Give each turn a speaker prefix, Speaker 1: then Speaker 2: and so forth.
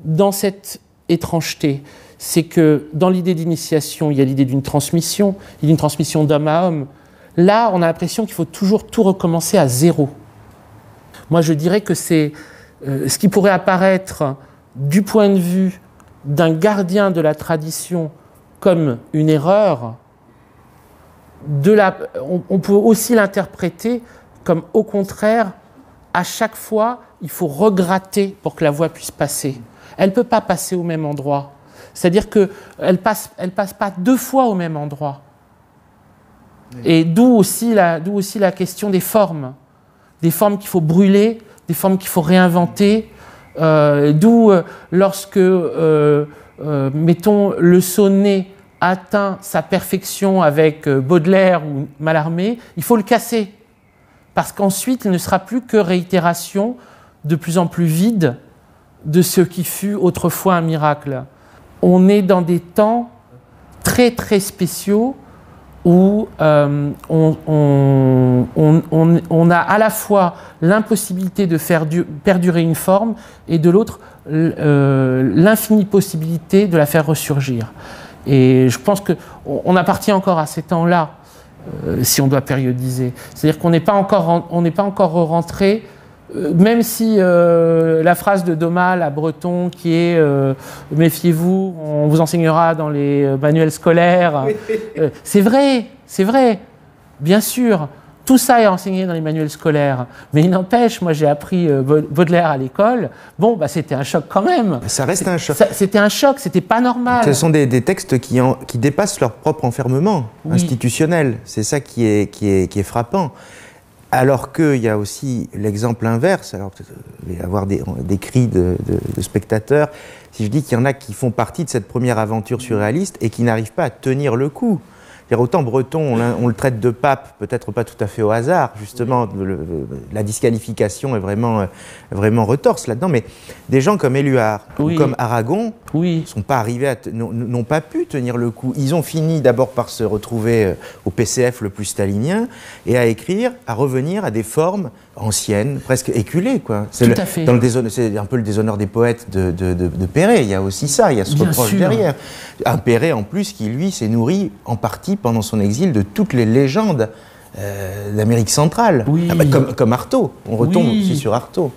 Speaker 1: dans cette étrangeté, c'est que dans l'idée d'initiation, il y a l'idée d'une transmission, il y a une transmission d'homme à homme. Là, on a l'impression qu'il faut toujours tout recommencer à zéro. Moi, je dirais que c'est ce qui pourrait apparaître du point de vue d'un gardien de la tradition comme une erreur, on peut aussi l'interpréter comme, au contraire, à chaque fois, il faut regratter pour que la voix puisse passer. Elle ne peut pas passer au même endroit. C'est-à-dire qu'elle ne passe pas deux fois au même endroit. Et d'où aussi la question des formes qu'il faut brûler, des formes qu'il faut réinventer, d'où lorsque, mettons, le sonnet atteint sa perfection avec Baudelaire ou Mallarmé, il faut le casser, parce qu'ensuite il ne sera plus que réitération de plus en plus vide de ce qui fut autrefois un miracle. On est dans des temps très très spéciaux où on a à la fois l'impossibilité de faire perdurer une forme et de l'autre l'infinie possibilité de la faire ressurgir. Et je pense qu'on appartient encore à ces temps-là, si on doit périodiser. C'est-à-dire qu'on n'est pas encore rentré, même si la phrase de Daumal à Breton qui est « méfiez-vous, on vous enseignera dans les manuels scolaires », c'est vrai, bien sûr. Tout ça est enseigné dans les manuels scolaires. Mais il n'empêche, moi j'ai appris Baudelaire à l'école. Bon, bah, c'était un choc quand même.
Speaker 2: Ça reste un choc.
Speaker 1: C'était un choc, c'était pas normal.
Speaker 2: Ce sont des textes qui dépassent leur propre enfermement institutionnel. C'est ça qui est frappant. Alors qu'il y a aussi l'exemple inverse. Alors, il va y avoir des cris de spectateurs. Si je dis qu'il y en a qui font partie de cette première aventure surréaliste et qui n'arrivent pas à tenir le coup. Autant Breton, on le traite de pape, peut-être pas tout à fait au hasard, justement, la disqualification est vraiment retorse là-dedans, mais des gens comme Éluard ou comme Aragon sont pas arrivés n'ont pas pu tenir le coup. Ils ont fini d'abord par se retrouver au PCF le plus stalinien et à revenir à des formes anciennes, presque éculées, quoi. C'est un peu le déshonneur des poètes de Perret. Il y a aussi ça, il y a ce reproche derrière. Un Perret en plus qui, lui, s'est nourri en partie pendant son exil de toutes les légendes d'Amérique centrale, comme Artaud. On retombe aussi sur Artaud.